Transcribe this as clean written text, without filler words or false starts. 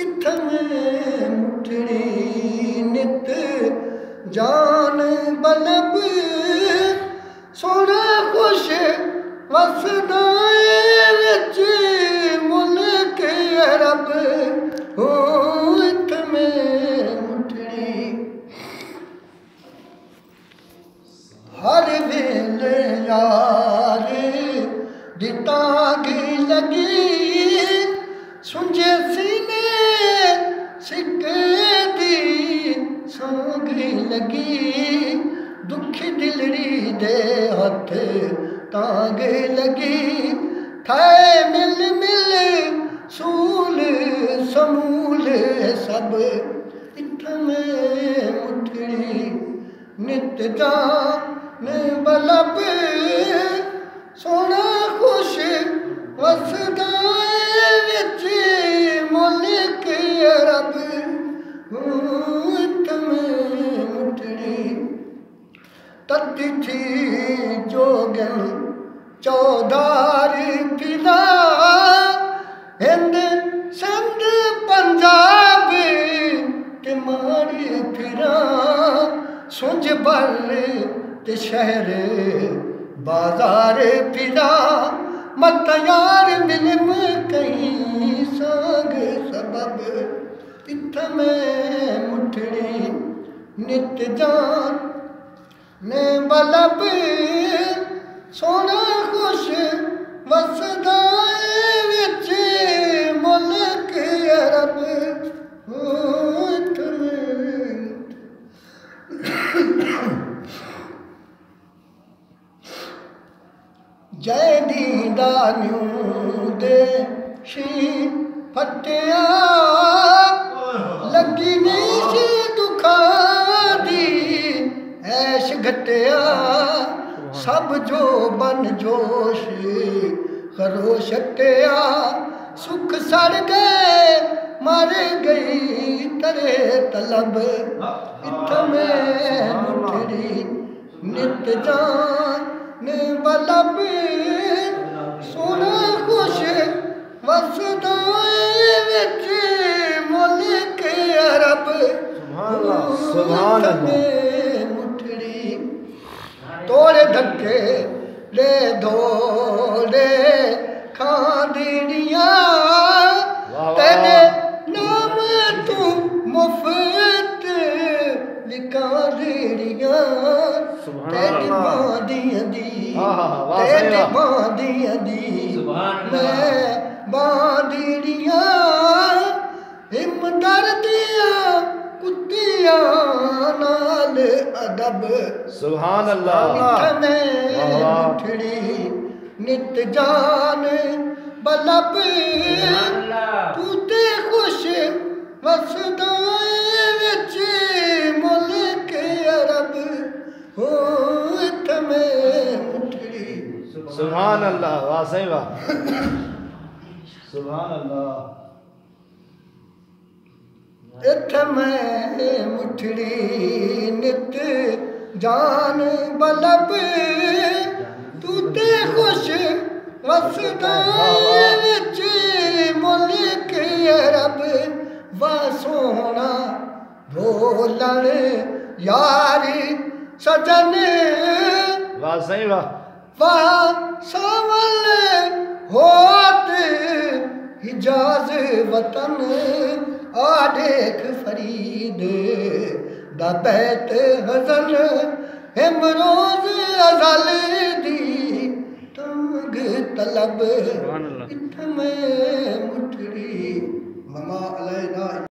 इथम मुठड़ी नित जान बलब सोना खुश वसदाए विच मुल्क अरब हो इथम मुठड़ी हर वेले यार दी ताग लगी सुंझे सीने सिक्के दी सांग लगी दुखी दिलड़ी दे हथ तांग लगी थे मिल मिल सूल समूल सब इथम मुठड़ी नित जान बलब सोना खुश वसदाए विच मुल्क अरब इथम मुठड़ी तती थी जोगन चौधार फिदा हिंद सिंध पंजाब ते मारी फिरा सुंझ भर ते शहर बाजार फिरा मत यार मिलम कहीं सांग सबब इथम मुठड़ी नित जान ने बलब सोना खुश वसदाए विच मुल्क अरब इथम जय दीदानियों दे शी फटिया लगी नहीं सी दुखा दी ऐश घटिया सब जो बन जोश करो छटिया सुख सड़ गए मर गई तरे तलब इथम मुठड़ी नित जान बलब सोना खुश वसदाए विच मुल्क अरब मुठड़ी तोड़े धक्के ले दौड़े खांदड़िया तेरे नाम तू मुफ्त लिखा देड़िया तेरी बादियां दी तेरी बादियां दी मैं बादियां हिम्मत दिया कुत्तियां नाल अदब सुभान अल्लाह मुठड़ी नित जान बलब तू ते खुश वसदाए विच मुल्क अरब हो इथम मुठड़ी सुभान अल्लाह वाह सही वाह सुभान अल्लाह इथम मुठड़ी नित जान बलब तू ते खुश वसदाए विच मुल्क अरब वा सोना बोलन यारी सजन वाह सही वाह वाह सावल होत हिजाज वतन आ देख फरीद दा बैत हज़न हिमरोज अज़ल दी तंग तलब इथम मुठड़ी ममा अलैना।